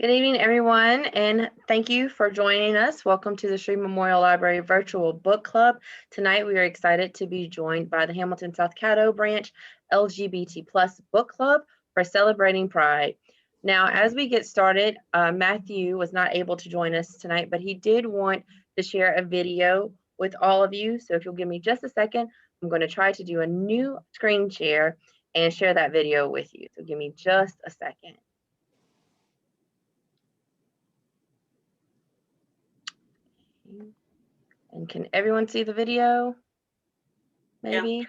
Good evening, everyone, and thank you for joining us. Welcome to the Shreve Memorial Library Virtual Book Club. Tonight, we are excited to be joined by the Hamilton South Caddo Branch LGBT Plus Book Club for celebrating Pride. Now, as we get started, Matthew was not able to join us tonight, but he did want to share a video with all of you. So if you'll give me just a second, I'm going to try to do a new screen share and share that video with you. So give me just a second. And can everyone see the video? Maybe? Yeah.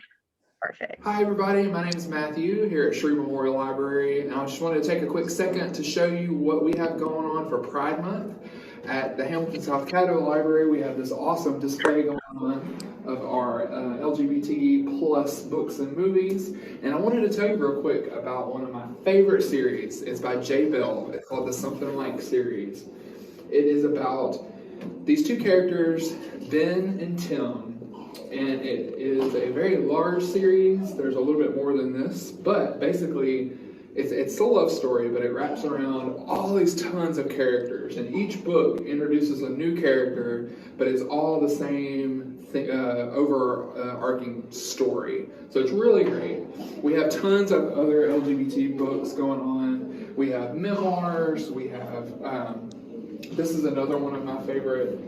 Perfect. Hi everybody, my name is Matthew here at Shreve Memorial Library, and I just wanted to take a quick second to show you what we have going on for Pride Month. At the Hamilton South Caddo Library, we have this awesome display going on of our LGBT plus books and movies, and I wanted to tell you real quick about one of my favorite series. It's by J. Bell. It's called the Something Like series. It is about these two characters, Ben and Tim. And it is a very large series. There's a little bit more than this, but basically it's a love story, but it wraps around all these tons of characters, and each book introduces a new character, but it's all the same thing, overarching story. So it's really great. We have tons of other LGBT books going on. We have memoirs. We have this is another one of my favorite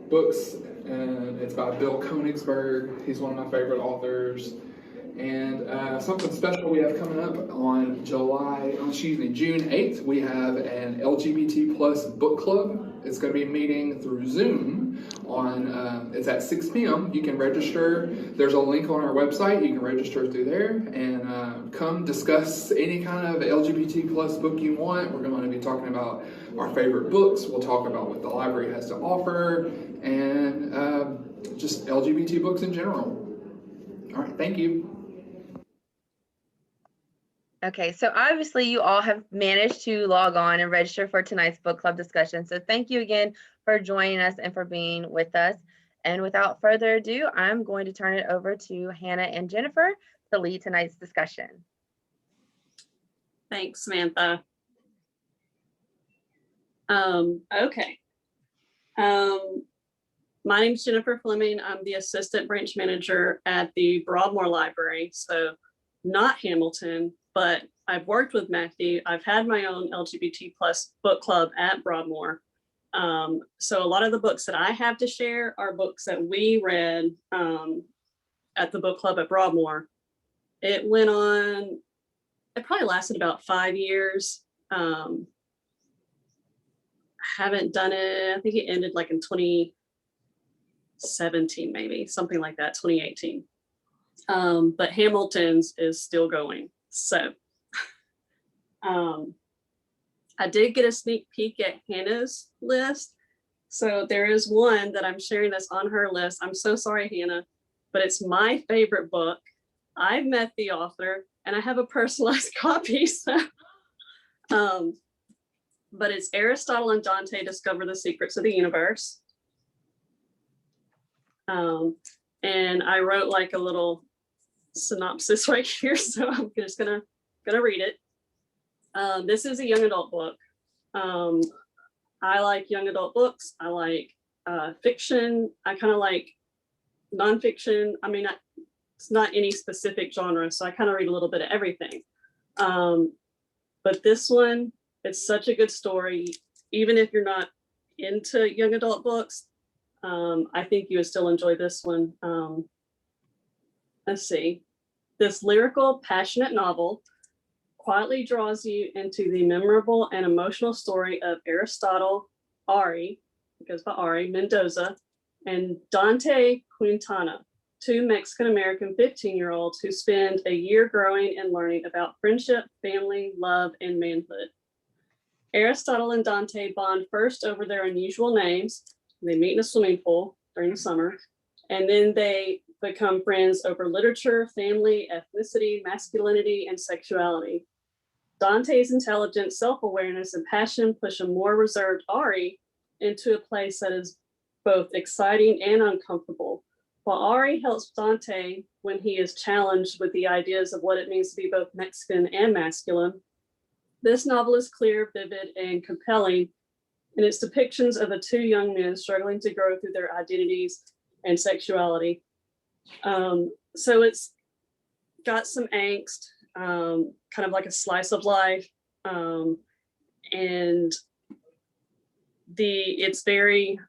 books. And it's by Bill Konigsberg. He's one of my favorite authors. And something special we have coming up on June 8th, we have an LGBT plus book club. It's going to be meeting through Zoom on, it's at 6 p.m. You can register. There's a link on our website. You can register through there and come discuss any kind of LGBT plus book you want. We're going to be talking about our favorite books. We'll talk about what the library has to offer and just LGBT books in general. All right, thank you. Okay, so obviously you all have managed to log on and register for tonight's book club discussion. So thank you again for joining us and for being with us. And without further ado, I'm going to turn it over to Hannah and Jennifer to lead tonight's discussion. Thanks, Samantha. Okay. My name is Jennifer Fleming. I'm the assistant branch manager at the Broadmoor Library. So not Hamilton, but I've worked with Matthew. I've had my own LGBT plus book club at Broadmoor. So a lot of the books that I have to share are books that we read at the book club at Broadmoor. It went on, it probably lasted about 5 years. I haven't done it, I think it ended like in 2017, maybe, something like that, 2018. But Hamilton's is still going. So I did get a sneak peek at Hannah's list. So there is one that I'm sharing that's on her list. I'm so sorry, Hannah, but it's my favorite book. I've met the author and I have a personalized copy. So, but it's Aristotle and Dante Discover the Secrets of the Universe. And I wrote like a little synopsis right here, so I'm just gonna read it. This is a young adult book. I like young adult books. I like fiction. I kind of like nonfiction. I mean, it's not any specific genre, so I kind of read a little bit of everything. But this one, it's such a good story. Even if you're not into young adult books, I think you would still enjoy this one. Let's see. This lyrical, passionate novel quietly draws you into the memorable and emotional story of Aristotle, Ari, it goes by Ari, Mendoza, and Dante Quintana, two Mexican-American 15-year-olds who spend a year growing and learning about friendship, family, love, and manhood. Aristotle and Dante bond first over their unusual names. They meet in a swimming pool during the summer, and then they become friends over literature, family, ethnicity, masculinity, and sexuality. Dante's intelligence, self-awareness, and passion push a more reserved Ari into a place that is both exciting and uncomfortable, while Ari helps Dante when he is challenged with the ideas of what it means to be both Mexican and masculine. This novel is clear, vivid, and compelling in its depictions of the two young men struggling to grow through their identities and sexuality. So it's got some angst, kind of like a slice of life, and it's very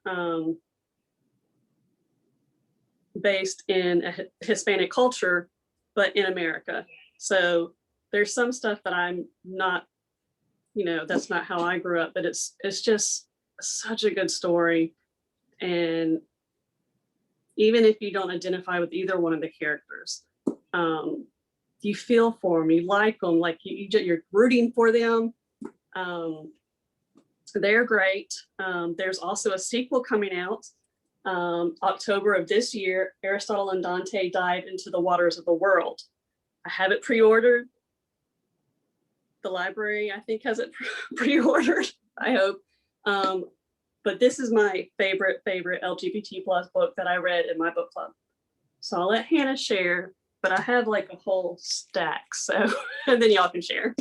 based in a Hispanic culture, but in America. So there's some stuff that I'm not, that's not how I grew up, but it's just such a good story. And even if you don't identify with either one of the characters, you feel for them, you like them, like you're rooting for them. They're great. There's also a sequel coming out October of this year. Aristotle and Dante dive into the waters of the world. I have it pre-ordered. The library, I think, has it pre-ordered, I hope. But this is my favorite LGBT plus book that I read in my book club. So I'll let Hannah share, but I have like a whole stack, so, and then y'all can share.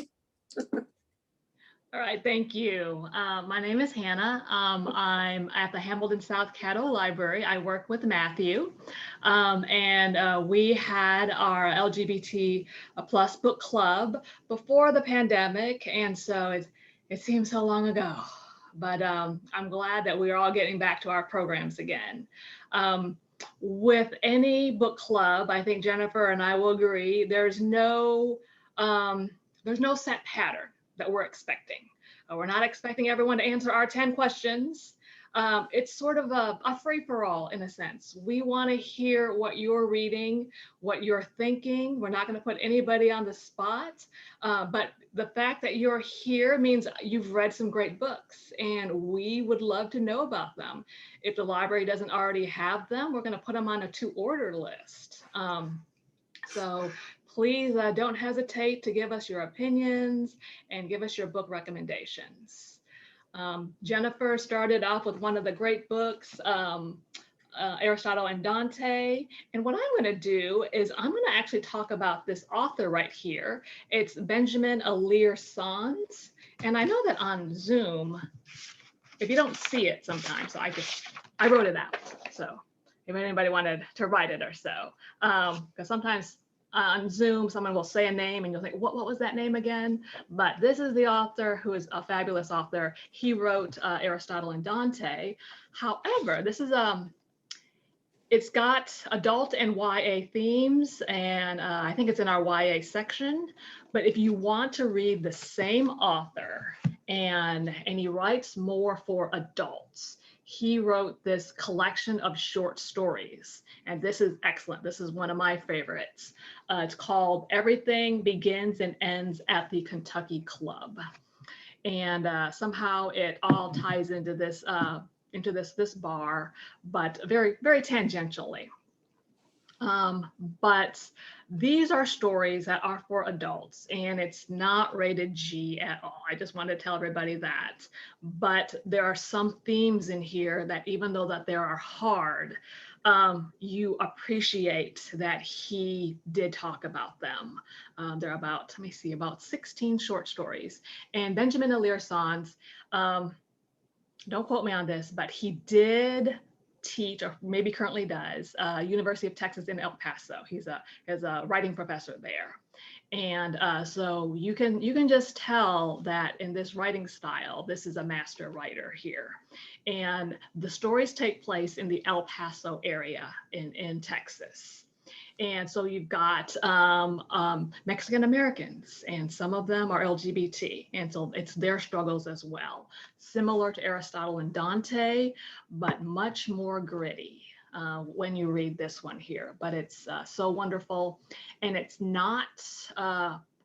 All right, thank you. My name is Hannah. I'm at the Hamilton South Caddo Library. I work with Matthew, and we had our LGBT plus book club before the pandemic, and so it seems so long ago, but I'm glad that we're all getting back to our programs again. With any book club, I think Jennifer and I will agree, there's no set pattern that we're expecting. We're not expecting everyone to answer our 10 questions. It's sort of a free-for-all in a sense. We want to hear what you're reading, what you're thinking. We're not going to put anybody on the spot, but the fact that you're here means you've read some great books, and we would love to know about them. If the library doesn't already have them, we're going to put them on a to-order list. So please don't hesitate to give us your opinions and give us your book recommendations. Jennifer started off with one of the great books, Aristotle and Dante. And what I'm going to do is I'm going to actually talk about this author right here. It's Benjamin Alir Sans. And I know that on Zoom, if you don't see it sometimes, so I wrote it out. So if anybody wanted to write it or so, because sometimes on Zoom, someone will say a name and you'll think, what was that name again? But this is the author who is a fabulous author. He wrote Aristotle and Dante. However, this is it's got adult and YA themes, and I think it's in our YA section. But if you want to read the same author and he writes more for adults, he wrote this collection of short stories, and this is excellent. This is one of my favorites. It's called Everything Begins and Ends at the Kentucky Club. And somehow it all ties into this bar, but very, very tangentially. But these are stories that are for adults, and it's not rated G at all. I just want to tell everybody that. But there are some themes in here that, even though that they are hard, you appreciate that he did talk about them. They're about, let me see, about 16 short stories. And Benjamin Alir Sans, don't quote me on this, but he did teach, or maybe currently does, University of Texas in El Paso. He's a writing professor there. And so you can just tell that in this writing style, this is a master writer here. And the stories take place in the El Paso area in Texas. And so you've got Mexican Americans, and some of them are LGBT. And so it's their struggles as well. Similar to Aristotle and Dante, but much more gritty when you read this one here. But it's so wonderful. And it's not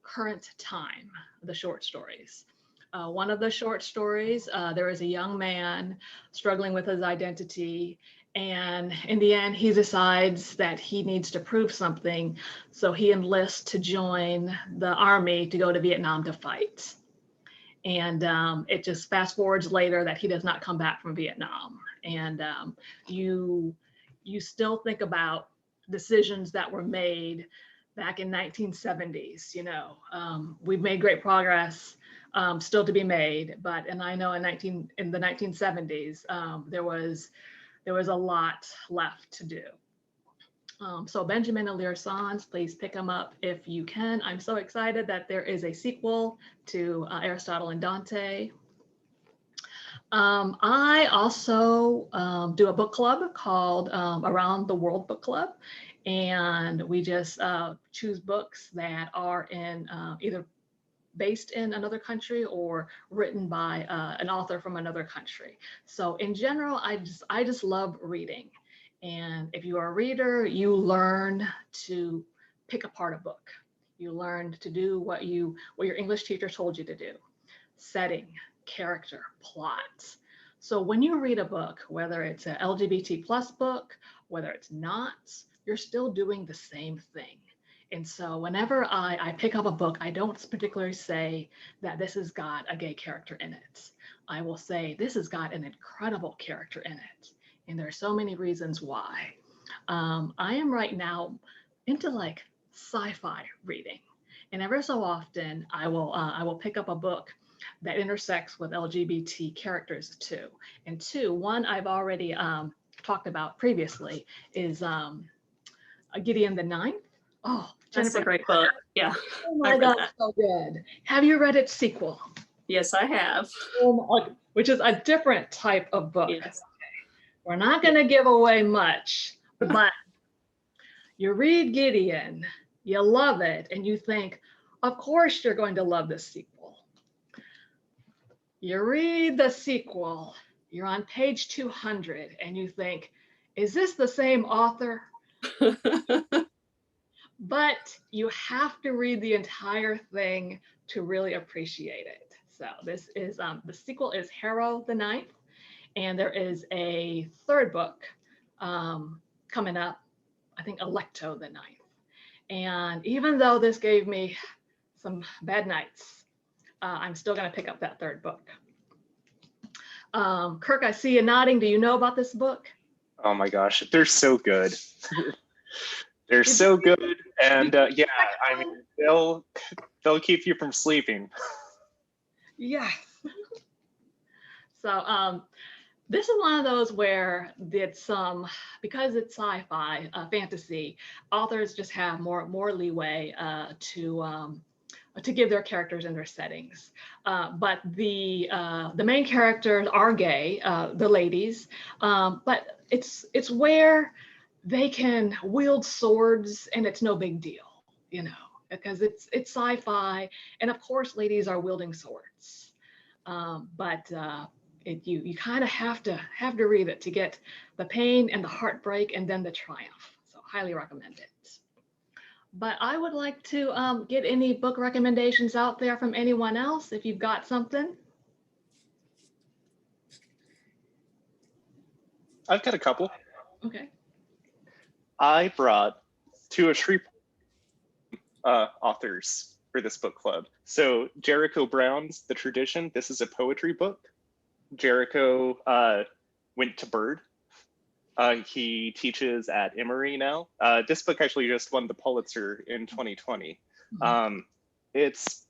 current time, the short stories. One of the short stories, there is a young man struggling with his identity. And in the end, he decides that he needs to prove something. So he enlists to join the army to go to Vietnam to fight. And it just fast forwards later that he does not come back from Vietnam. And you still think about decisions that were made back in 1970s. We've made great progress. still to be made. And I know in the 1970s, there was a lot left to do. So Benjamin and Lear-Sans, please pick them up if you can. I'm so excited that there is a sequel to Aristotle and Dante. I also do a book club called Around the World Book Club. And we just choose books that are in either based in another country or written by an author from another country. So in general, I just love reading. And if you are a reader, you learn to pick apart a book. You learn to do what your English teacher told you to do. Setting, character, plot. So when you read a book, whether it's an LGBT plus book, whether it's not, you're still doing the same thing. And so whenever I pick up a book, I don't particularly say that this has got a gay character in it. I will say this has got an incredible character in it. And there are so many reasons why. I am right now into like sci-fi reading. And ever so often I will pick up a book that intersects with LGBT characters too. And one I've already talked about previously is Gideon the Ninth. Oh, That's Jennifer, a great book. Yeah. oh my God, so good. Have you read its sequel? Yes, I have. Which is a different type of book. Yes. We're not going to give away much, but you read Gideon, you love it, and you think, of course you're going to love the sequel. You read the sequel, you're on page 200, and you think, is this the same author? But you have to read the entire thing to really appreciate it. So this is, the sequel is Harrow the Ninth, and there is a third book coming up, I think Alecto the Ninth. And even though this gave me some bad nights, I'm still gonna pick up that third book. Kirk, I see you nodding. Do you know about this book? Oh my gosh, they're so good. They're so good, and yeah, I mean, they'll keep you from sleeping. Yes. So this is one of those where it's because it's sci-fi, fantasy, authors just have more leeway to give their characters and their settings. But the main characters are gay, the ladies, but it's where they can wield swords and it's no big deal, you know, because it's sci-fi, and of course ladies are wielding swords. But you kind of have to read it to get the pain and the heartbreak and then the triumph. So highly recommend it. But I would like to get any book recommendations out there from anyone else if you've got something. I've got a couple. Okay. I brought two of Shreveport authors for this book club. So Jericho Brown's The Tradition. This is a poetry book. Jericho went to Byrd. He teaches at Emory now. This book actually just won the Pulitzer in 2020. Mm-hmm. It's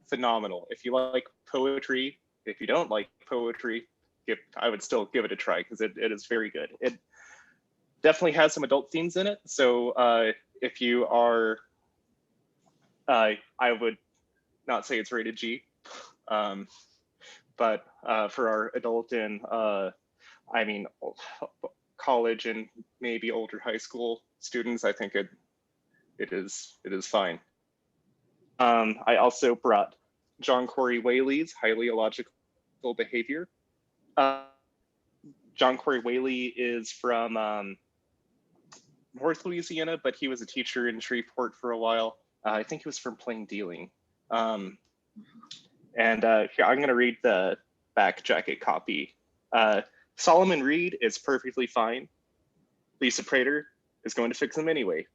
phenomenal. If you like poetry, if you don't like poetry, I would still give it a try because it is very good. It definitely has some adult themes in it. So if you are, I would not say it's rated G, but for our adult and I mean, college and maybe older high school students, I think it is fine. I also brought John Corey Whaley's Highly Illogical Behavior. John Corey Whaley is from North Louisiana, but he was a teacher in Shreveport for a while. I think he was from Plain Dealing. And here, I'm going to read the back jacket copy. Solomon Reed is perfectly fine. Lisa Prater is going to fix him anyway.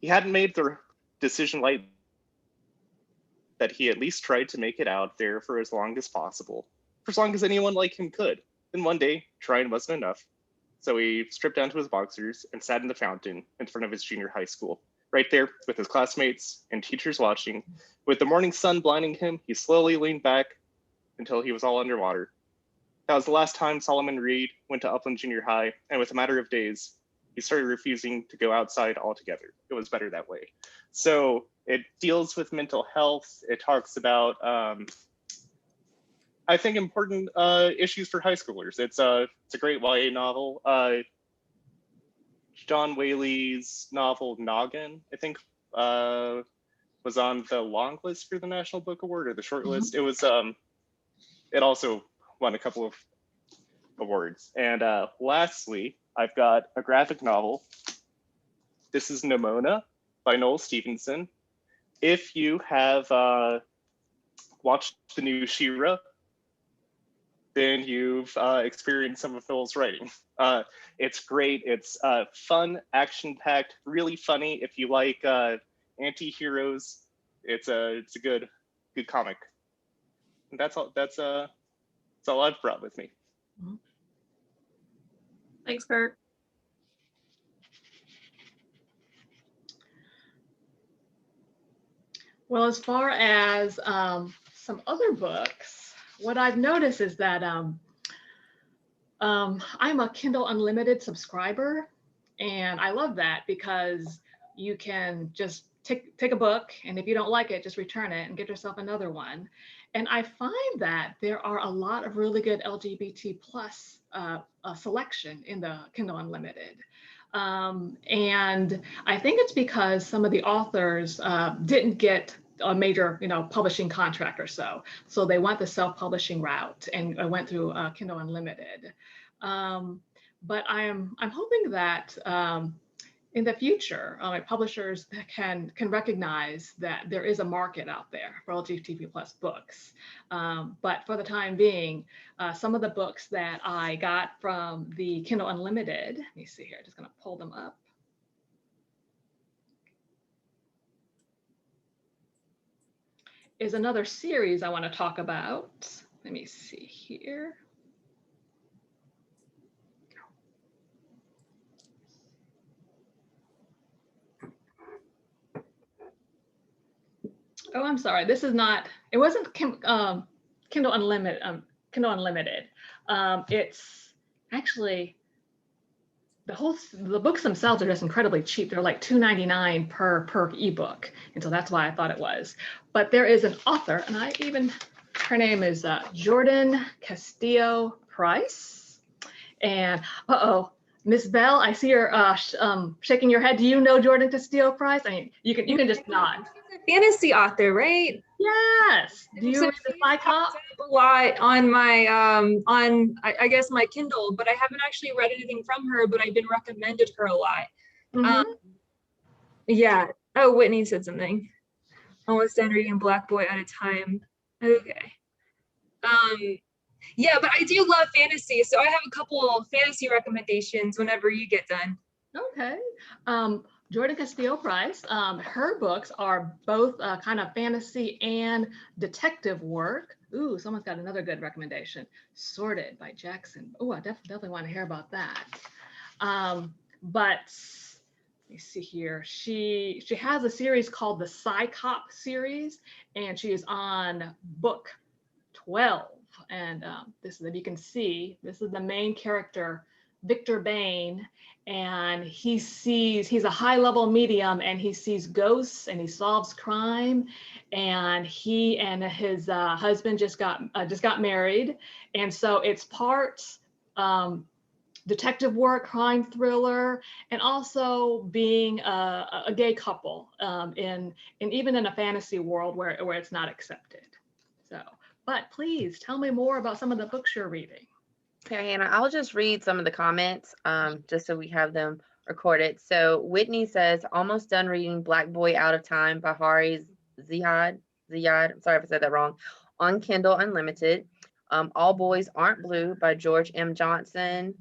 He hadn't made the decision lightly that he at least tried to make it out there for as long as possible, for as long as anyone like him could. Then one day, trying wasn't enough. So he stripped down to his boxers and sat in the fountain in front of his junior high school. Right there with his classmates and teachers watching. With the morning sun blinding him, he slowly leaned back until he was all underwater. That was the last time Solomon Reed went to Upland Junior High, and with a matter of days, he started refusing to go outside altogether. It was better that way. So it deals with mental health. It talks about, I think, important issues for high schoolers. It's a great YA novel. John Whaley's novel Noggin, I think, was on the long list for the National Book Award or the short list. It was, it also won a couple of awards. And lastly, I've got a graphic novel. This is Nimona by Noel Stevenson. If you have watched the new She-Ra, then you've experienced some of Noel's writing. It's great. It's fun, action-packed, really funny. If you like anti-heroes, it's a good comic. And that's all. That's all I've brought with me. Thanks, Kurt. Well, as far as some other books, what I've noticed is that I'm a Kindle Unlimited subscriber, and I love that because you can just take a book, and if you don't like it, just return it and get yourself another one. And I find that there are a lot of really good LGBT plus selection in the Kindle Unlimited. And I think it's because some of the authors didn't get a major, publishing contract or so. So they went the self-publishing route and went through Kindle Unlimited. But I'm hoping that in the future, publishers can recognize that there is a market out there for LGBT plus books. But for the time being, some of the books that I got from the Kindle Unlimited, let me see here, just gonna pull them up. Is another series I wanna talk about. Let me see here. Oh, I'm sorry. This is not. It wasn't Kindle Unlimited. Kindle Unlimited. It's actually the books themselves are just incredibly cheap. They're like $2.99 per ebook, and so that's why I thought it was. But there is an author, and her name is Jordan Castillo Price, and Miss Bell, I see you're shaking your head. Do you know Jordan Castillo Price? I mean, you can just nod. She's a fantasy author, right? Yes. Do you read the Psychop? A lot on my I guess my Kindle, but I haven't actually read anything from her, but I've been recommended her a lot. Yeah. Oh, Whitney said something. Almost done reading Black Boy at a time. Okay. Yeah, but I do love fantasy, so I have a couple of fantasy recommendations whenever you get done. Okay. Jordan Castillo Price, her books are both kind of fantasy and detective work. Ooh, someone's got another good recommendation. Sorted by Jackson. Oh, I definitely want to hear about that. But let me see here. She has a series called the Psychop series, and she is on book 12. And this is, if you can see, this is the main character, Victor Bain, and he's a high-level medium, and he sees ghosts and he solves crime. And he and his husband just got married, and so it's parts detective work, crime thriller, and also being a gay couple in even in a fantasy world where it's not accepted. So, but please tell me more about some of the books you're reading. Okay, Hannah, I'll just read some of the comments just so we have them recorded. So Whitney says, almost done reading Black Boy Out of Time by Hari Ziyad. I'm sorry if I said that wrong. On Kindle Unlimited. All Boys Aren't Blue by George M. Johnson,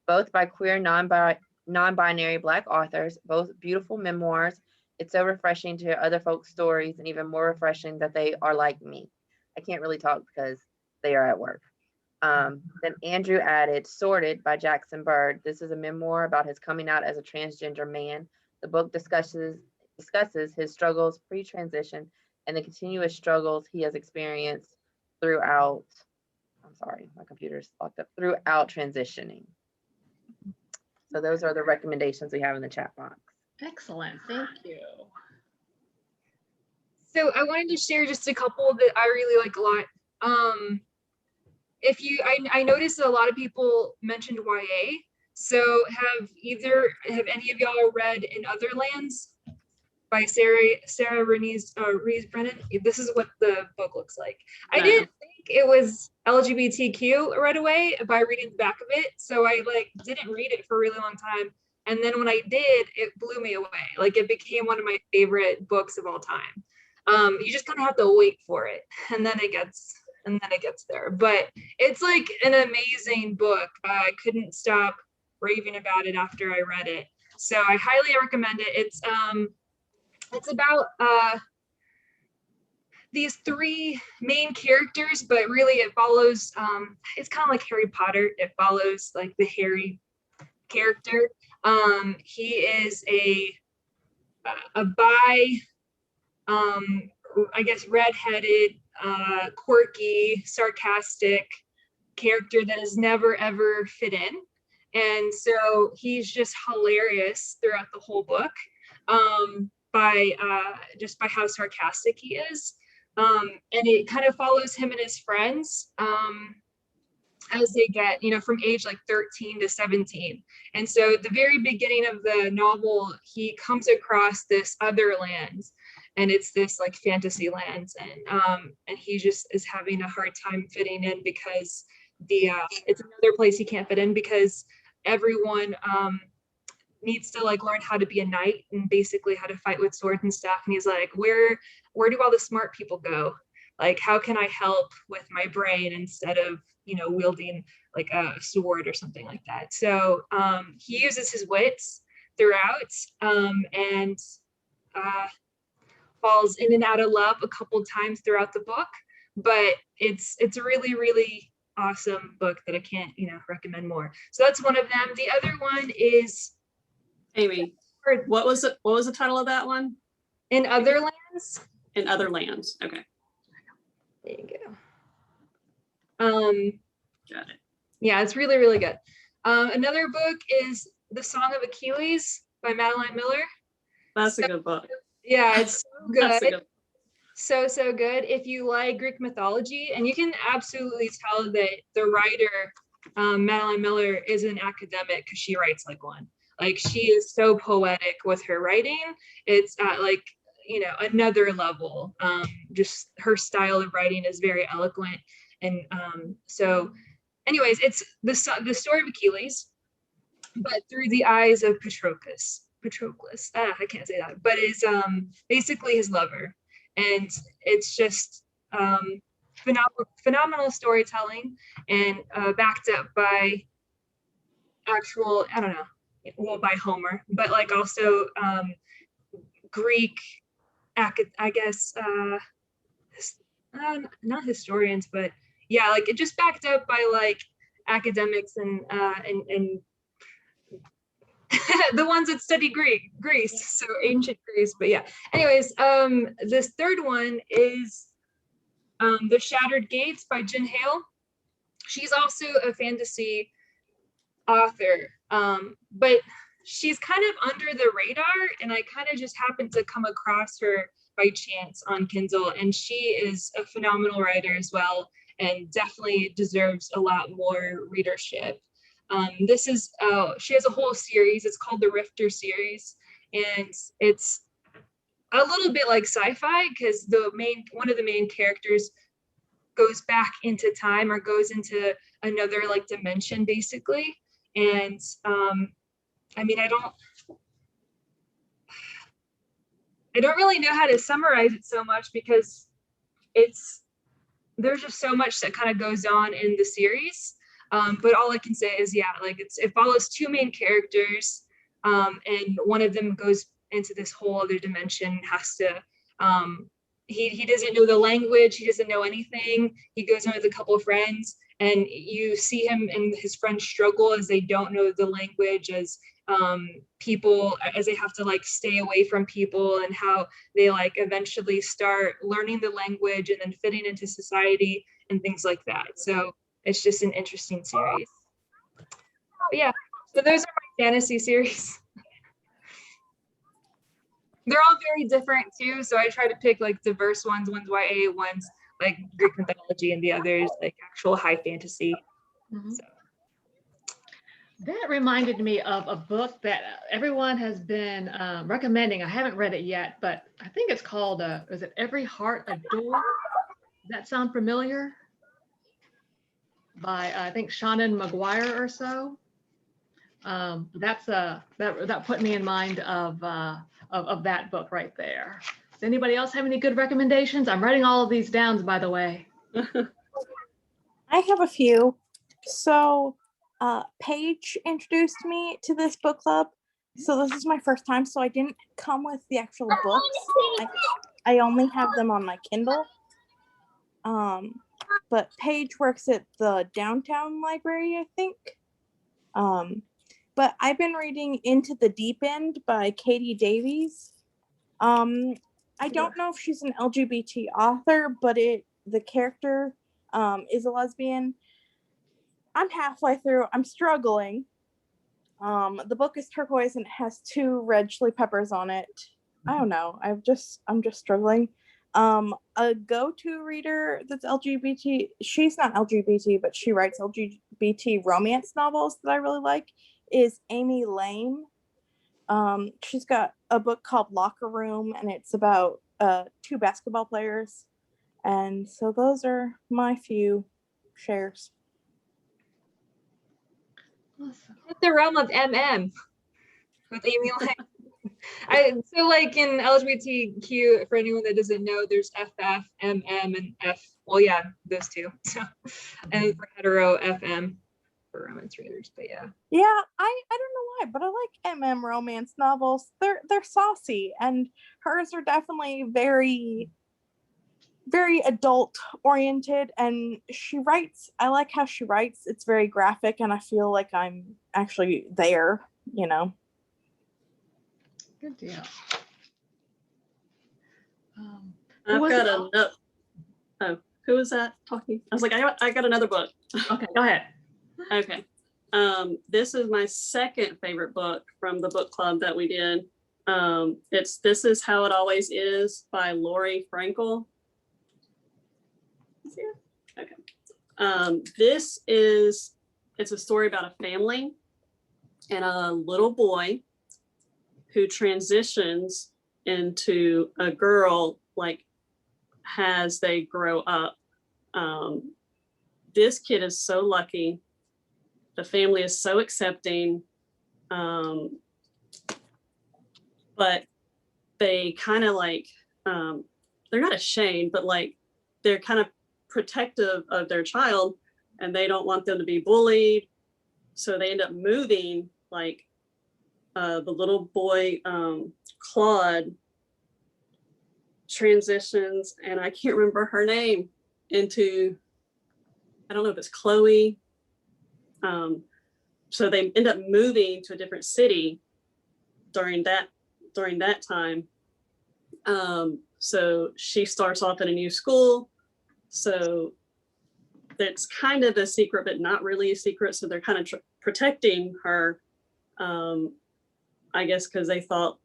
both by queer non-binary Black authors, both beautiful memoirs. It's so refreshing to hear other folks' stories, and even more refreshing that they are like me. I can't really talk because they are at work. Then Andrew added Sorted by Jackson Bird. This is a memoir about his coming out as a transgender man. The book discusses discusses his struggles pre-transition and the continuous struggles he has experienced throughout, I'm sorry, my computer's locked up, throughout transitioning. So those are the recommendations we have in the chat box. Excellent, thank you. So I wanted to share just a couple that I really like a lot. I noticed that a lot of people mentioned YA. So have any of y'all read In Other Lands by Sarah Reese Brennan? This is what the book looks like. I didn't think it was LGBTQ right away by reading the back of it. So I didn't read it for a really long time. And then when I did, it blew me away. Like it became one of my favorite books of all time. You just kind of have to wait for it, and then it gets there. But it's like an amazing book. I couldn't stop raving about it after I read it. So I highly recommend it. It's about these three main characters, but really it follows, it's kind of like Harry Potter. It follows like the Harry character. He is a bi, I guess redheaded, quirky, sarcastic character that has never ever fit in. And so he's just hilarious throughout the whole book, by how sarcastic he is. And it kind of follows him and his friends as they get, from age like 13 to 17. And so at the very beginning of the novel, he comes across this other land, and it's this like fantasy land, and he just is having a hard time fitting in because it's another place he can't fit in because everyone needs to like learn how to be a knight and basically how to fight with swords and stuff. And he's like, where do all the smart people go? Like, how can I help with my brain instead of, wielding like a sword or something like that? So he uses his wits throughout, and falls in and out of love a couple times throughout the book. But it's a really, really awesome book that I can't, recommend more. So that's one of them. The other one is Amy, what was the title of that one? In Other Lands. In Other Lands. Okay. There you go. Got it. Yeah, it's really, really good. Another book is The Song of Achilles by Madeline Miller. That's a good book. Yeah, it's so good. Good. So good. If you like Greek mythology, and you can absolutely tell that the writer, Madeline Miller, is an academic because she writes like one. Like she is so poetic with her writing. It's at like, another level. Just her style of writing is very eloquent. And so anyways, it's the story of Achilles, but through the eyes of Patroclus. I can't say that, but is basically his lover. And it's just phenomenal storytelling, and backed up by actual, I don't know, well, by Homer, but like also Greek, I guess, not historians, but yeah, like it just backed up by like academics and the ones that study Greece, so ancient Greece. But yeah, anyways, this third one is The Shattered Gates by Jen Hale. She's also a fantasy author, but she's kind of under the radar, and I kind of just happened to come across her by chance on Kindle, and she is a phenomenal writer as well, and definitely deserves a lot more readership. She has a whole series. It's called the Rifter series, and it's a little bit like sci-fi because one of the main characters goes back into time, or goes into another like dimension basically. And I mean, I don't really know how to summarize it so much because there's just so much that kind of goes on in the series. But all I can say is, yeah, like it follows two main characters, and one of them goes into this whole other dimension, has to, he doesn't know the language, he doesn't know anything. He goes in with a couple of friends, and you see him and his friends struggle as they don't know the language, as people, as they have to like stay away from people, and how they like eventually start learning the language and then fitting into society and things like that. So it's just an interesting series. But yeah, so those are my fantasy series. They're all very different too, so I try to pick like diverse ones YA, ones like Greek mythology, and the others like actual high fantasy. So. That reminded me of a book that everyone has been recommending. I haven't read it yet, but I think it's called, is it Every Heart a Door? Does that sound familiar? By, I think, Shannon McGuire or so. That put me in mind of that book right there. Does anybody else have any good recommendations? I'm writing all of these down, by the way. I have a few. So Paige introduced me to this book club. So this is my first time. So I didn't come with the actual books. I only have them on my Kindle. But Paige works at the downtown library, I think. But I've been reading Into the Deep End by Katie Davies. I don't know if she's an LGBT author, but the character is a lesbian. I'm halfway through. I'm struggling. The book is turquoise and it has 2 red chili peppers on it. I don't know. I'm just struggling. A go-to reader that's LGBT, she's not LGBT, but she writes LGBT romance novels that I really like, is Amy Lane. She's got a book called Locker Room, and it's about 2 basketball players. And so those are my few shares. Awesome. With the realm of MM with Amy Lane. So like in LGBTQ, for anyone that doesn't know, there's FF, MM, and F. Well, yeah, those 2. So, and for hetero, FM for romance readers. But yeah. Yeah, I don't know why, but I like MM romance novels. They're saucy, and hers are definitely very, very adult oriented, and I like how she writes. It's very graphic, and I feel like I'm actually there, you know. Good deal. I've got another. Oh, who was that talking? I was like, I got another book. Okay, go ahead. Okay. This is my second favorite book from the book club that we did. It's This Is How It Always Is by Lori Frankel. Okay. It's a story about a family and a little boy who transitions into a girl like as they grow up. This kid is so lucky. The family is so accepting, but they kind of like, they're not ashamed, but like they're kind of protective of their child, and they don't want them to be bullied. So they end up moving, like the little boy, Claude, transitions, and I can't remember her name, into, I don't know if it's Chloe. So they end up moving to a different city during that time. So she starts off in a new school. So that's kind of a secret, but not really a secret. So they're kind of protecting her, I guess, because they thought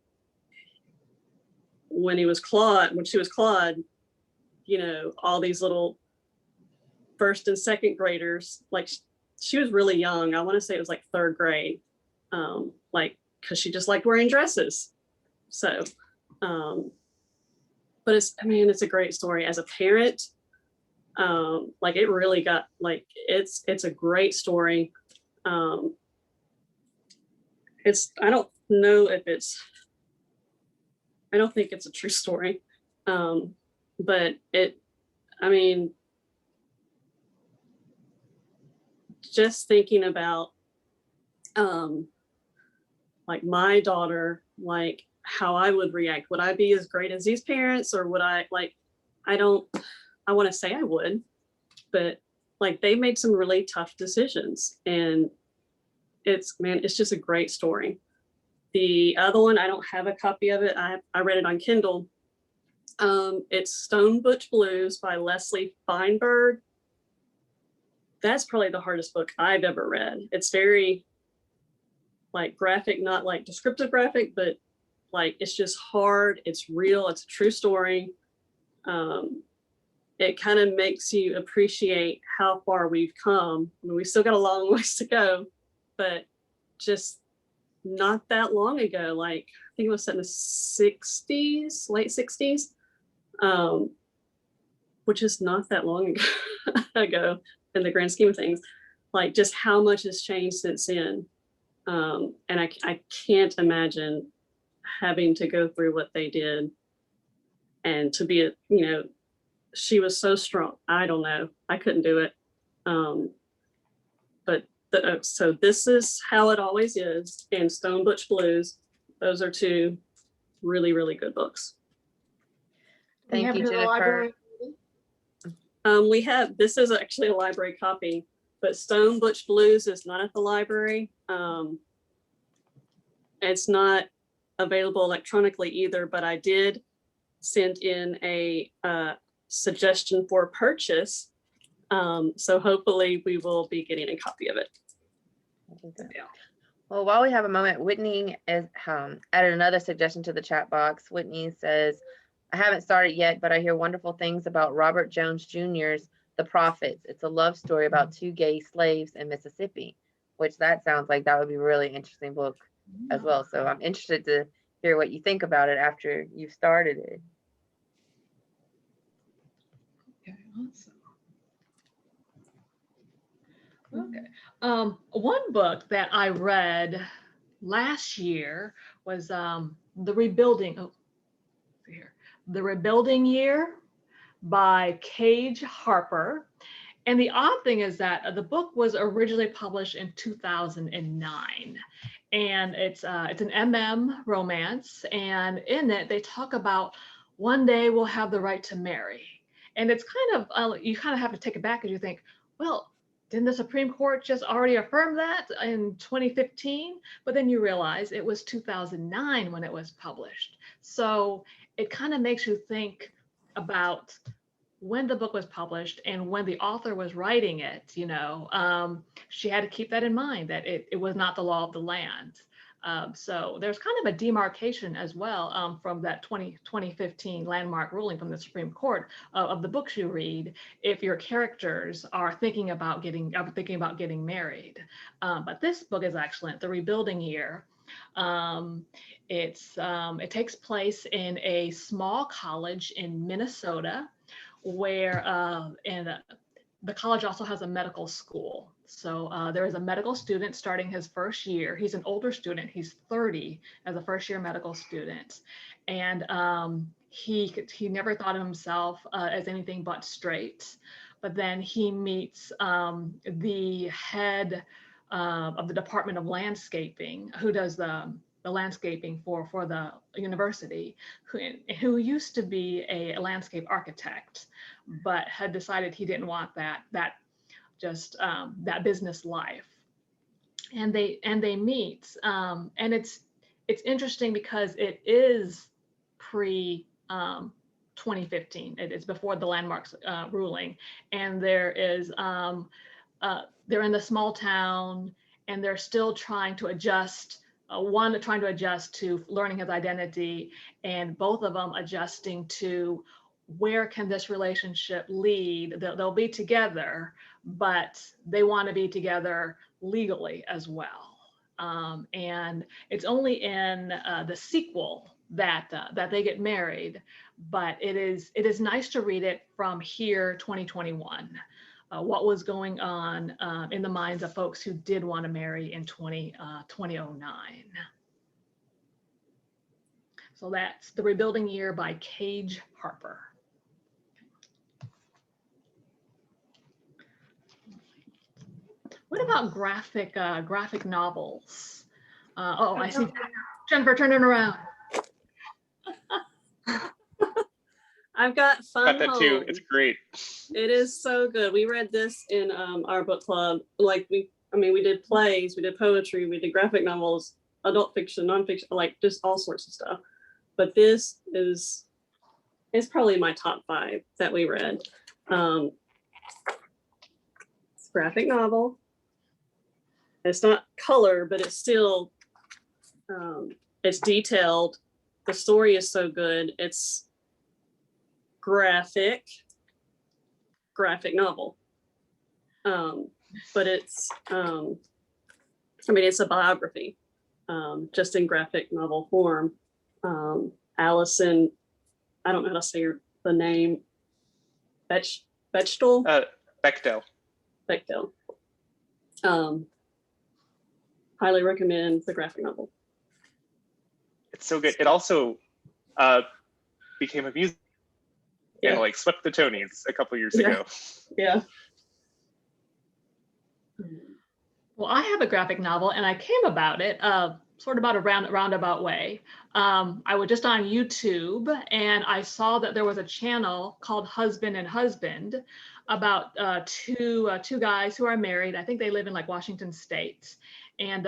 when she was Claude, you know, all these little first and second graders, like she was really young. I want to say it was like 3rd grade, like, because she just liked wearing dresses. So, but it's a great story. As a parent, like it really got, like, it's a great story. I don't know if I don't think it's a true story. But just thinking about like my daughter, like how I would react. Would I be as great as these parents, or would I want to say I would, but like they made some really tough decisions, and it's just a great story. The other one, I don't have a copy of it. I read it on Kindle. It's Stone Butch Blues by Leslie Feinberg. That's probably the hardest book I've ever read. It's very like graphic, not like descriptive graphic, but like it's just hard. It's real. It's a true story. It kind of makes you appreciate how far we've come. I mean, we still got a long ways to go, but just not that long ago, like I think it was set in the 60s, late 60s, which is not that long ago in the grand scheme of things, like just how much has changed since then. And I can't imagine having to go through what they did, and to be, she was so strong. I don't know, I couldn't do it. But so this is How It Always Is and Stone Butch Blues. Those are two really, really good books. Thank you, Jennifer. We have, this is actually a library copy, but Stone Butch Blues is not at the library. It's not available electronically either, but I did send in a suggestion for purchase. So hopefully we will be getting a copy of it. Yeah. Well, while we have a moment, Whitney has added another suggestion to the chat box. Whitney says, I haven't started yet, but I hear wonderful things about Robert Jones Jr.'s The Prophets. It's a love story about two gay slaves in Mississippi, which that sounds like that would be a really interesting book as well. So I'm interested to hear what you think about it after you've started it. Okay, awesome. Okay. One book that I read last year was The Rebuilding Year by Cage Harper. And the odd thing is that the book was originally published in 2009. And it's an MM romance. And in it, they talk about one day we'll have the right to marry. And it's kind of, you kind of have to take it back as you think, well, didn't the Supreme Court just already affirm that in 2015? But then you realize it was 2009 when it was published. So it kind of makes you think about when the book was published and when the author was writing it. She had to keep that in mind, that it was not the law of the land. So there's kind of a demarcation as well from that 2015 landmark ruling from the Supreme Court of the books you read, if your characters are thinking about getting married. But this book is excellent, The Rebuilding Year. It takes place in a small college in Minnesota, where the college also has a medical school. So there is a medical student starting his first year. He's an older student. He's 30 as a first year medical student. And he never thought of himself as anything but straight. But then he meets the head of the Department of Landscaping, who does the landscaping for the university, who used to be a landscape architect, but had decided he didn't want that business life. And they meet, and it's interesting because it is pre 2015. It is before the landmarks ruling, and there is they're in the small town, and they're still trying to adjust. One trying to adjust to learning his identity, and both of them adjusting to where can this relationship lead. They'll be together, but they want to be together legally as well. And it's only in the sequel that they get married, but it is nice to read it from here, 2021. What was going on in the minds of folks who did want to marry in 2009. So that's The Rebuilding Year by Cage Harper. What about graphic novels? I see Jennifer turning around. I've got Fun Got that too. Home. It's great. It is so good. We read this in our book club. Like we did plays, we did poetry, we did graphic novels, adult fiction, nonfiction, like just all sorts of stuff. But this is probably my top 5 that we read. It's a graphic novel. It's not color, but it's still it's detailed. The story is so good. It's graphic novel. But it's it's a biography, just in graphic novel form. Allison, I don't know how to say the name. Bechtel. Bechtel. Highly recommend the graphic novel. It's so good. It also became a music and like swept the Tonys a couple years ago. Yeah. Well, I have a graphic novel, and I came about it sort of about a roundabout way. I was just on YouTube, and I saw that there was a channel called Husband and Husband about two guys who are married. I think they live in like Washington State, and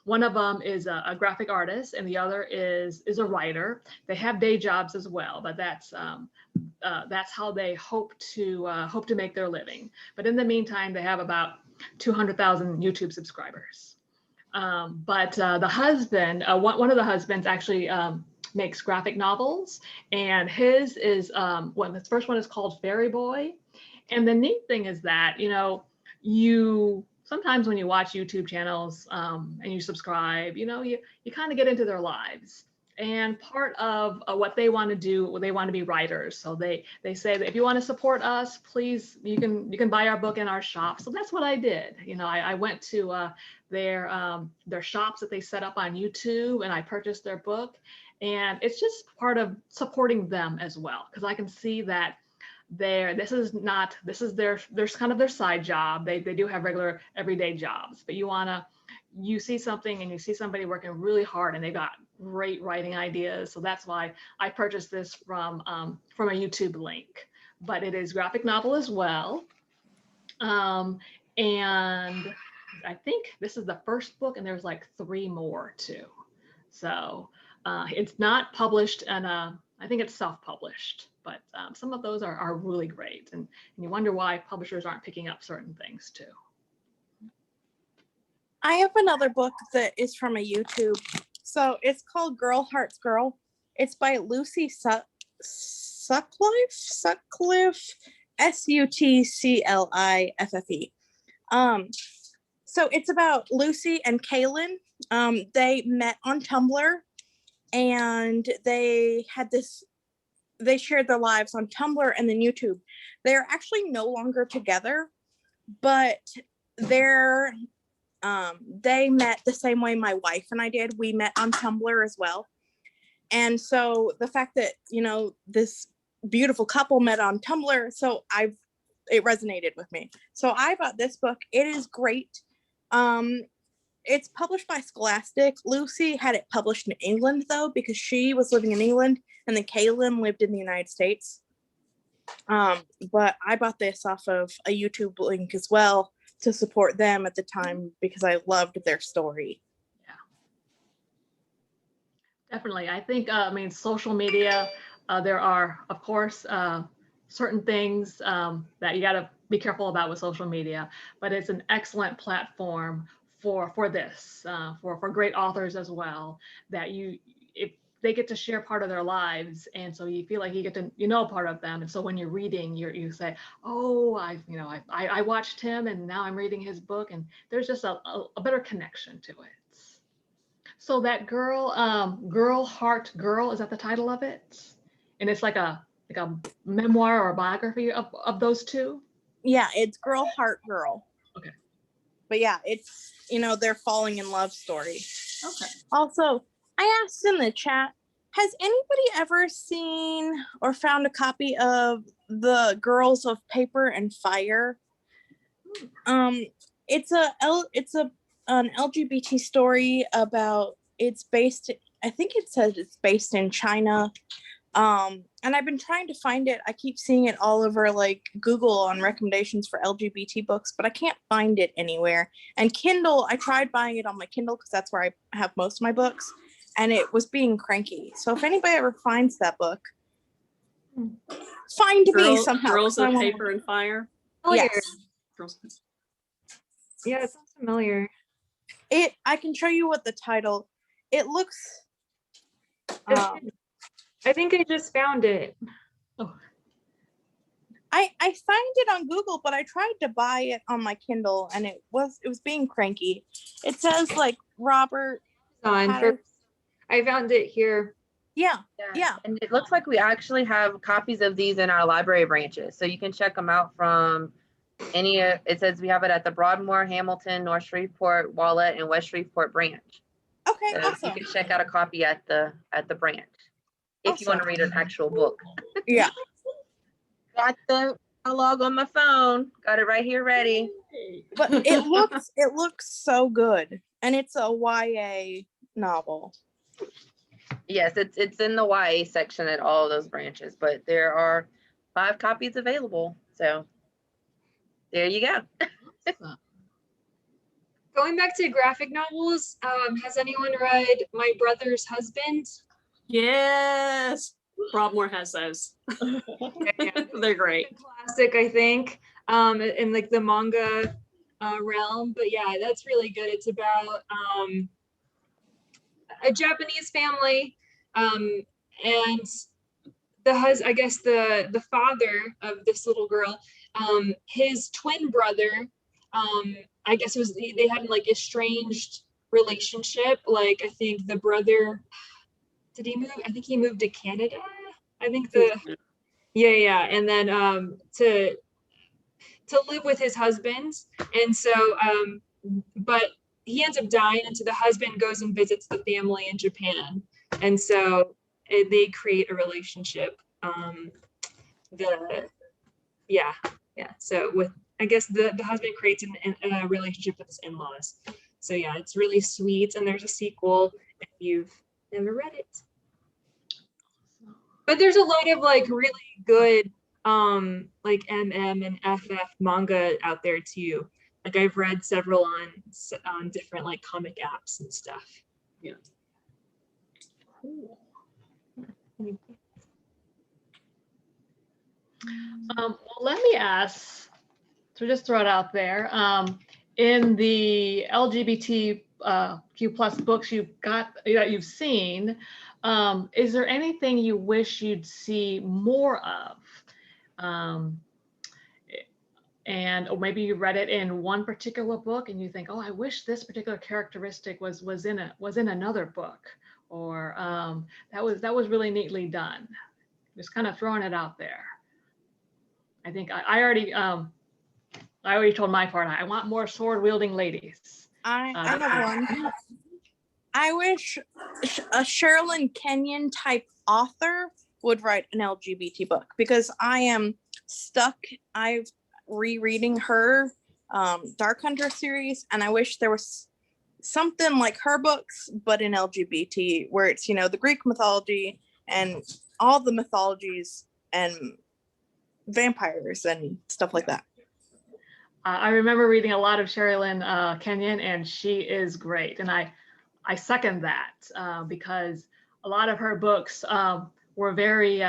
one of them is a graphic artist, and the other is a writer. They have day jobs as well, but that's how they hope to make their living. But in the meantime, they have about 200,000 YouTube subscribers. But the husband, one of the husbands actually makes graphic novels, and his is the first one is called Fairy Boy. And the neat thing is that, you sometimes when you watch YouTube channels and you subscribe, you kind of get into their lives. And part of what they want to do, they want to be writers. So they say that if you want to support us, please, you can buy our book in our shop. So that's what I did. I went to their shops that they set up on YouTube, and I purchased their book. And it's just part of supporting them as well, because I can see that this is their kind of their side job. They do have regular everyday jobs, but you see something and you see somebody working really hard and they got great writing ideas. So that's why I purchased this from a YouTube link. But it is graphic novel as well. And I think this is the first book, and there's like 3 more too. So it's not published, and I think it's self-published. But some of those are really great, and you wonder why publishers aren't picking up certain things too. I have another book that is from a YouTube. So it's called Girl Hearts Girl. It's by Lucy Sutcliffe, Sutcliffe. So it's about Lucy and Kaylin. They met on Tumblr, and they shared their lives on Tumblr and then YouTube. They're actually no longer together, but they met the same way my wife and I did. We met on Tumblr as well. And so the fact that, this beautiful couple met on Tumblr, so it resonated with me. So I bought this book. It is great. It's published by Scholastic. Lucy had it published in England though, because she was living in England, and then Kaylin lived in the United States. But I bought this off of a YouTube link as well to support them at the time, because I loved their story. Yeah, definitely. I think, social media, there are, of course, certain things that you got to be careful about with social media, but it's an excellent platform for this, for great authors as well, that if they get to share part of their lives, and so you feel like you get to part of them, and so when you're reading, you say, oh, I watched him, and now I'm reading his book, and there's just a better connection to it. So that Girl Heart Girl, is that the title of it? And it's like a memoir or a biography of those two? Yeah, it's Girl Heart Girl. Okay. But yeah, it's their falling in love story. Okay. Also, I asked in the chat, has anybody ever seen or found a copy of The Girls of Paper and Fire? It's an LGBT story about, I think it says it's based in China. And I've been trying to find it. I keep seeing it all over like Google on recommendations for LGBT books, but I can't find it anywhere. And Kindle, I tried buying it on my Kindle because that's where I have most of my books, and it was being cranky. So if anybody ever finds that book, find me somehow. Girls of Paper and Fire. Familiar. Yes. Yeah, it sounds familiar. I can show you what the title. It looks. I think I just found it. Oh, I found it on Google, but I tried to buy it on my Kindle, and it was being cranky. It says like Robert. I found it here. Yeah. And it looks like we actually have copies of these in our library branches, so you can check them out from any. It says we have it at the Broadmoor, Hamilton, North Shreveport, Wallet, and West Shreveport branch. Okay, So awesome. you can check out a copy at the branch if you want to read an actual book. Yeah. Got the catalog on my phone. Got it right here ready. But it looks so good, and it's a YA novel. Yes, it's in the YA section at all of those branches, but there are 5 copies available. So there you go. Going back to graphic novels, has anyone read My Brother's Husband? yes. Broadmoor has those. They're great. Classic, I think, in like the manga realm. But yeah, that's really good. It's about a Japanese family, and I guess the father of this little girl, his twin brother, I guess they had like estranged relationship. Like I think the brother, did he move? I think he moved to Canada. I think yeah, and then to live with his husband, and so but he ends up dying, and so the husband goes and visits the family in Japan, and so they create a relationship. So with, I guess the husband creates a relationship with his in-laws. So yeah, it's really sweet, and there's a sequel if you've never read it. But there's a lot of like really good like MM and FF manga out there too. Like I've read several on different like comic apps and stuff. Yeah. Cool. Well, let me ask, so just throw it out there. In the LGBT Q plus books you've seen, is there anything you wish you'd see more of? Or maybe you read it in one particular book and you think, oh, I wish this particular characteristic was in another book, or that was really neatly done. Just kind of throwing it out there. I think I already told my part. I want more sword wielding ladies. I have one. I wish a Sherilyn Kenyon type author would write an LGBT book, because I am stuck. I've rereading her Dark Hunter series, and I wish there was something like her books, but in LGBT, where it's, the Greek mythology and all the mythologies and vampires and stuff like that. I remember reading a lot of Sherilyn Kenyon, and she is great. And I second that because a lot of her books were very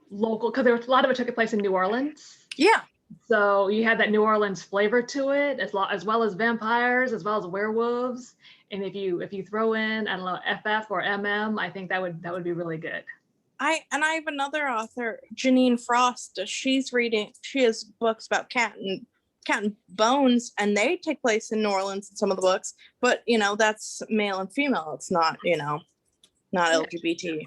local, because a lot of it took place in New Orleans. Yeah. So you had that New Orleans flavor to it, as well as vampires, as well as werewolves. And if you throw in, I don't know, FF or MM, I think that would be really good. I have another author, Janine Frost. She has books about cat and bones, and they take place in New Orleans in some of the books, but that's male and female. It's not, not LGBT.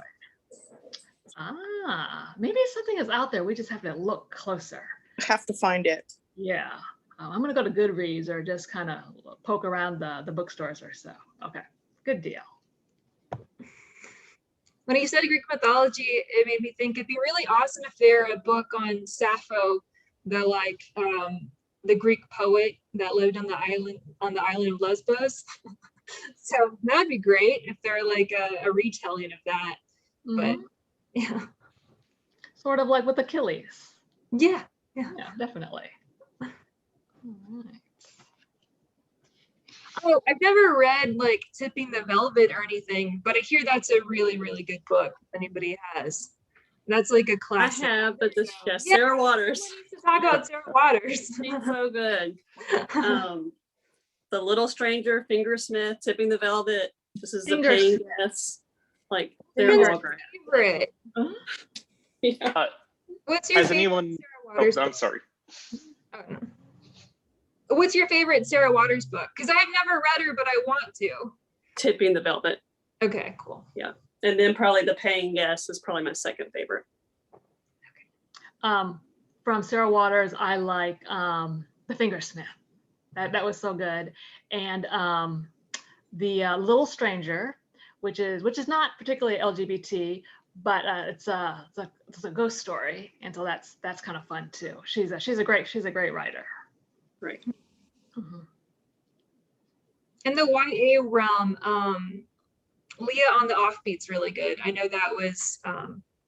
Maybe something is out there. We just have to look closer. Have to find it. Yeah. I'm going to go to Goodreads or just kind of poke around the bookstores or so. Okay. Good deal. When you said Greek mythology, it made me think it'd be really awesome if there were a book on Sappho, the Greek poet that lived on the island of Lesbos. So that'd be great if there were like a retelling of that. Mm-hmm. But yeah. sort of like with Achilles. Yeah. Yeah, definitely. All right. Oh, I've never read like Tipping the Velvet or anything, but I hear that's a really, really good book. If anybody has, that's like a I classic. have, but this Yeah, Sarah Waters. someone needs to talk about Sarah Waters. She's so good. The Little Stranger, Fingersmith, Tipping the Velvet. This is the Paying Guests. Like they're What's all your great. favorite? Yeah. What's your Has favorite anyone? Sarah Waters I'm book? sorry. Oh, no. What's your favorite Sarah Waters book? Because I've never read her, but I want to. Tipping the Velvet. Okay, cool. Yeah. And then probably The Paying Guests is probably my second favorite. From Sarah Waters, I like The Fingersmith. That was so good. And the Little Stranger, which is not particularly LGBT, but it's a ghost story, and so that's kind of fun too. She's a great writer. Right. Mhm. In the YA realm, Leah on the Offbeat's really good. I know that was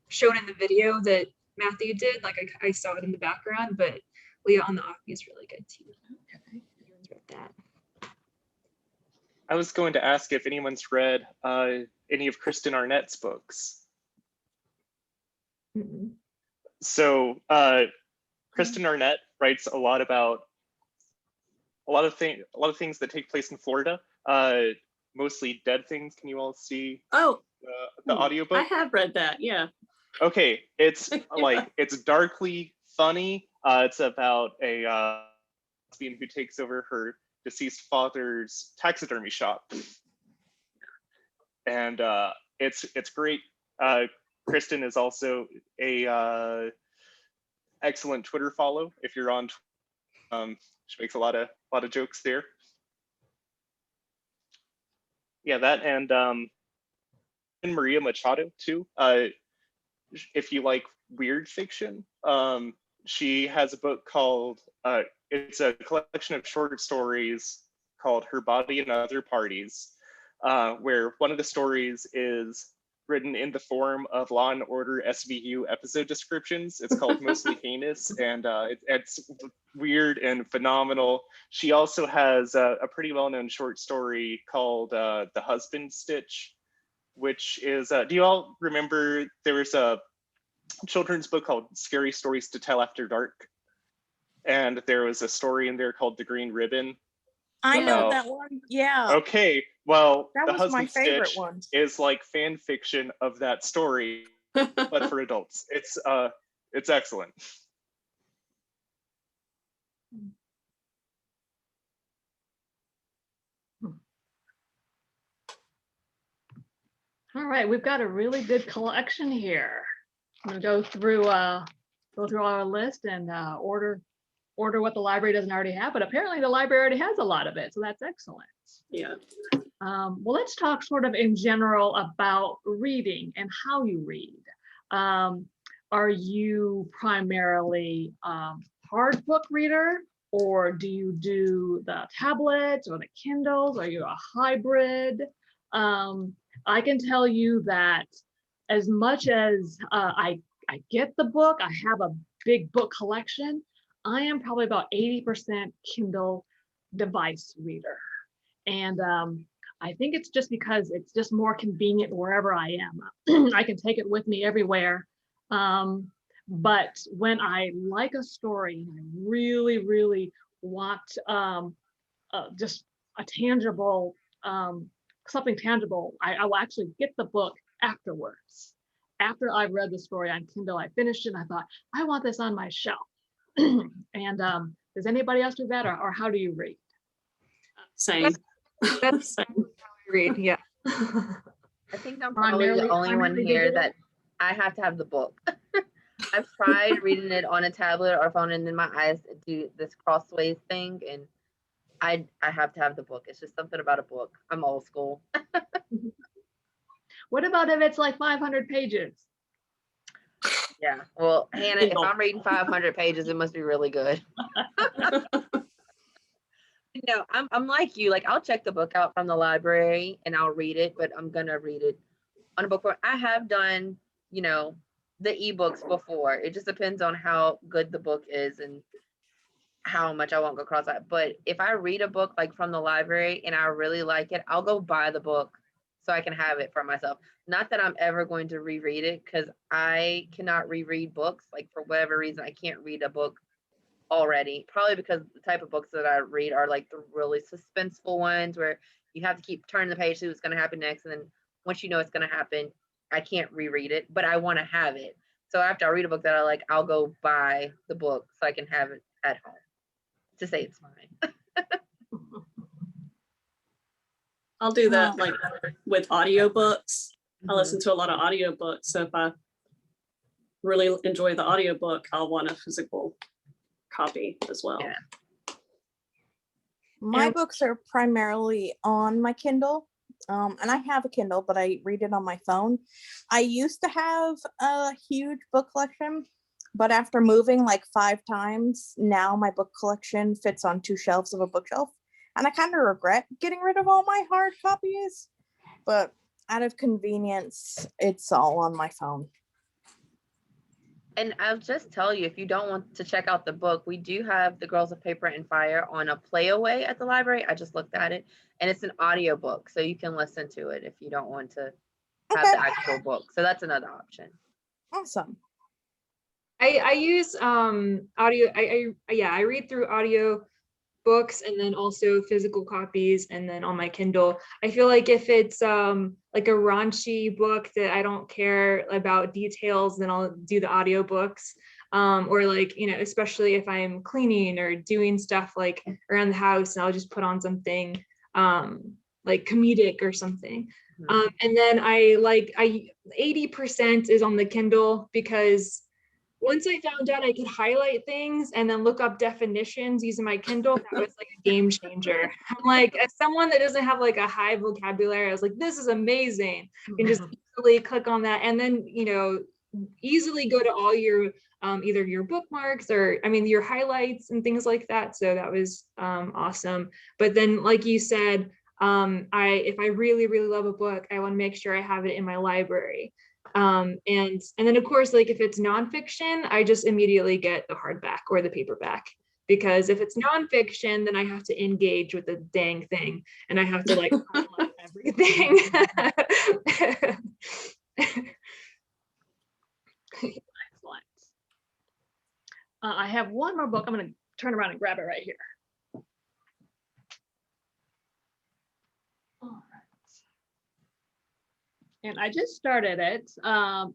shown in the video that Matthew did. Like I saw it in the background, but Leah on the Offbeat's really good too. Okay. Everyone's read that. I was going to ask if anyone's read any of Kristen Arnett's books. Mm-mm. So Kristen Arnett writes a lot about a lot of things that take place in Florida. Mostly dead things. Can you all see Oh, the audiobook? I have read that. Yeah. Okay, it's Yeah. like it's darkly funny. It's about a lesbian who takes over her deceased father's taxidermy shop, and it's great. Kristen is also a excellent Twitter follow if you're on. She makes a lot of jokes there. Yeah, that and Maria Machado too. If you like weird fiction, she has a book called it's a collection of short stories called Her Body and Other Parties, where one of the stories is written in the form of Law and Order SVU episode descriptions. It's called Mostly Heinous, and it's weird and phenomenal. She also has a pretty well-known short story called The Husband Stitch, which is, do you all remember there was a children's book called Scary Stories to Tell After Dark? And there was a story in there called The Green Ribbon. I know that one. Yeah. Okay, well, That The was my Husband favorite Stitch one. is like fan fiction of that story, but for adults. It's excellent. All right, we've got a really good collection here. I'm gonna go through our list and order what the library doesn't already have, but apparently the library already has a lot of it, so that's excellent. Yeah. Well, let's talk sort of in general about reading and how you read. Are you primarily hard book reader, or do you do the tablets or the Kindles? Are you a hybrid? I can tell you that as much as I get the book, I have a big book collection, I am probably about 80% Kindle device reader. And I think it's just because it's just more convenient wherever I am. I can take it with me everywhere. But when I like a story and I really, really want just a tangible, something tangible, I will actually get the book afterwards. After I've read the story on Kindle, I finished it and I thought, I want this on my shelf. And does anybody else do that, or how do you read? Same. That's how I read. Yeah. I think I'm probably the only one primarily here digital? that I have to have the book. I've tried reading it on a tablet or phone, and then my eyes do this crossways thing, and I have to have the book. It's just something about a book. I'm old school. What about if it's like 500 pages? Yeah. Well, Hannah, if I'm reading 500 pages, it must be really good. No, I'm like you. Like, I'll check the book out from the library and I'll read it, but I'm gonna read it on a book. I have done, the ebooks before. It just depends on how good the book is and how much I won't go cross that. But if I read a book like from the library and I really like it, I'll go buy the book so I can have it for myself. Not that I'm ever going to reread it, because I cannot reread books. Like, for whatever reason, I can't read a book already. Probably because the type of books that I read are like the really suspenseful ones where you have to keep turning the page to see what's going to happen next. And then once you know it's going to happen, I can't reread it, but I want to have it. So after I read a book that I like, I'll go buy the book so I can have it at home to say it's mine. I'll do that like with audiobooks. I Mhm. listen to a lot of audiobooks. So if I really enjoy the audiobook, I'll want a physical copy as well. Yeah. My And- books are primarily on my Kindle. And I have a Kindle, but I read it on my phone. I used to have a huge book collection, but after moving like 5 times, now my book collection fits on 2 shelves of a bookshelf. And I kind of regret getting rid of all my hard copies, but out of convenience, it's all on my phone. And I'll just tell you, if you don't want to check out the book, we do have The Girls of Paper and Fire on a playaway at the library. I just looked at it, and it's an audiobook, so you can listen to it if you don't want to have the actual book. So that's another option. Awesome. I use audio. I read through audio books and then also physical copies, and then on my Kindle. I feel like if it's like a raunchy book that I don't care about details, then I'll do the audiobooks. Or like, you know, especially if I'm cleaning or doing stuff like around the house, and I'll just put on something like comedic or something. And then I 80% is on the Kindle, because once I found out I could highlight things and then look up definitions using my Kindle, that was like a game changer. I'm like, as someone that doesn't have like a high vocabulary, I was like, this is amazing. You can just easily click on that, and then, you know, easily go to all your either your bookmarks or, I mean, your highlights and things like that. So that was awesome. But then, like you said, if I really, really love a book, I want to make sure I have it in my library. And then of course, like if it's nonfiction, I just immediately get the hardback or the paperback, because if it's nonfiction, then I have to engage with the dang thing, and I have to like highlight everything. Excellent. I have one more book. I'm going to turn around and grab it right here. All right. And I just started it.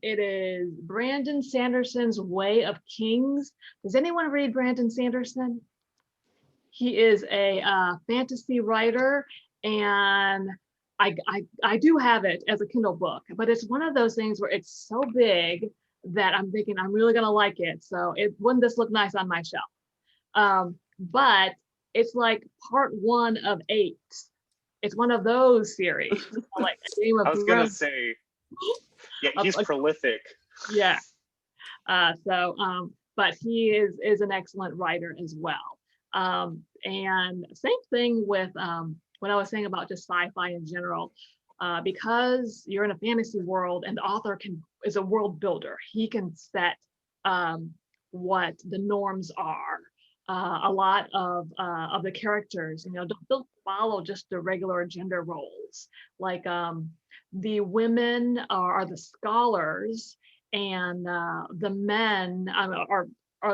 It is Brandon Sanderson's Way of Kings. Does anyone read Brandon Sanderson? He is a fantasy writer, and I do have it as a Kindle book, but it's one of those things where it's so big that I'm thinking I'm really gonna like it. So wouldn't this look nice on my shelf? But it's like part 1 of 8. It's one of those series, like a Game of I was gonna Thrones. say, yeah, he's prolific. Yeah. But he is an excellent writer as well. And same thing with what I was saying about just sci-fi in general, because you're in a fantasy world and the author is a world builder. He can set what the norms are. A lot of the characters, you know, don't follow just the regular gender roles. Like the women are the scholars, and the men are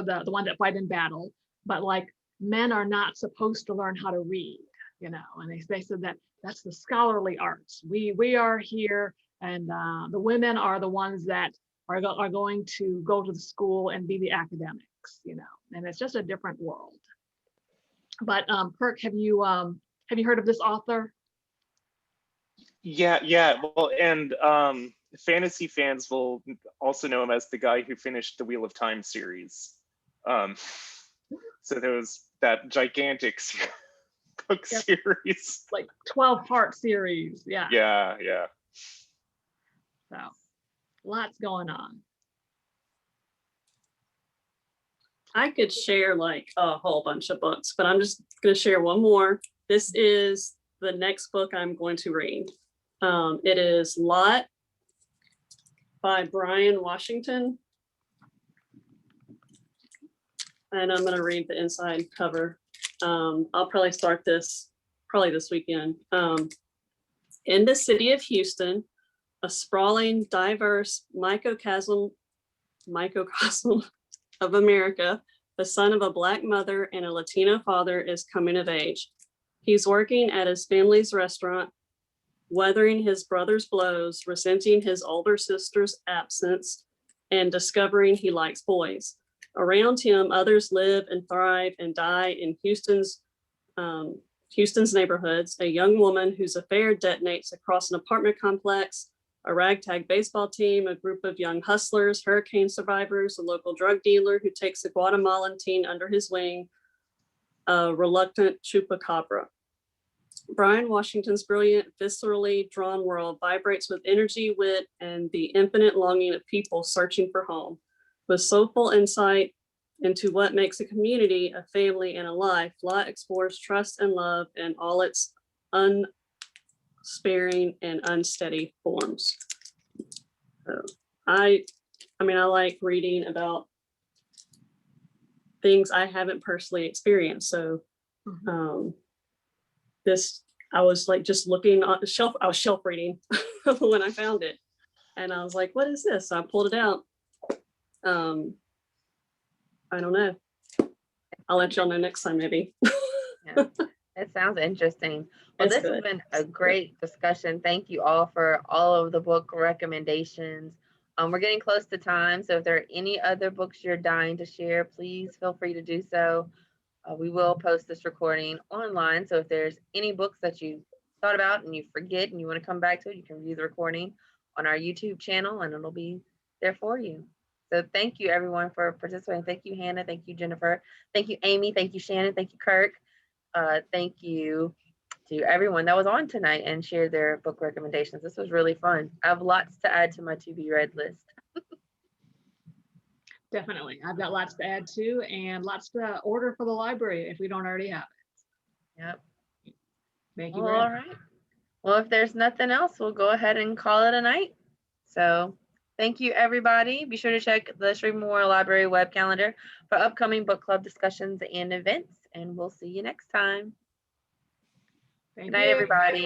the ones that fight in battle. But like, men are not supposed to learn how to read, you know. And they said that's the scholarly arts. We are here, and the women are the ones that are going to go to the school and be the academics, you know. And it's just a different world. But Kirk, have you heard of this author? Yeah. Well, and fantasy fans will also know him as the guy who finished the Wheel of Time series. So there was that gigantic book series, like 12-part series. Yeah. Yeah. So lots going on. I could share like a whole bunch of books, but I'm just going to share one more. This is the next book I'm going to read. It is Lot by Brian Washington. And I'm going to read the inside cover. I'll probably start this this weekend. In the city of Houston, a sprawling, diverse microcosm of America, the son of a Black mother and a Latino father is coming of age. He's working at his family's restaurant, weathering his brother's blows, resenting his older sister's absence, and discovering he likes boys. Around him, others live and thrive and die in Houston's neighborhoods. A young woman whose affair detonates across an apartment complex, a ragtag baseball team, a group of young hustlers, hurricane survivors, a local drug dealer who takes a Guatemalan teen under his wing, a reluctant chupacabra. Brian Washington's brilliant, viscerally drawn world vibrates with energy, wit, and the infinite longing of people searching for home. With soulful insight into what makes a community, a family, and a life, Law explores trust and love in all its unsparing and unsteady forms. So I like reading about things I haven't personally experienced. So I was like just looking on the shelf. I was shelf reading when I found it, and I was like, "What is this?" So I pulled it out. I don't know. I'll let y'all know next time, maybe. Yeah, it sounds interesting. Well, this has been a great discussion. Thank you all for all of the book recommendations. We're getting close to time, so if there are any other books you're dying to share, please feel free to do so. We will post this recording online, so if there's any books that you thought about and you forget and you want to come back to it, you can view the recording on our YouTube channel and it'll be there for you. So thank you everyone for participating. Thank you, Hannah. Thank you, Jennifer. Thank you, Amy. Thank you, Shannon. Thank you, Kirk. Thank you to everyone that was on tonight and shared their book recommendations. This was really fun. I have lots to add to my to be read list. Definitely. I've got lots to add too, and lots to order for the library if we don't already have it. Yep. Thank you. Well, all right. Well, if there's nothing else, we'll go ahead and call it a night. So thank you, everybody. Be sure to check the Shreve Memorial Library web calendar for upcoming book club discussions and events, and we'll see you next time. Thank Good night, you. everybody.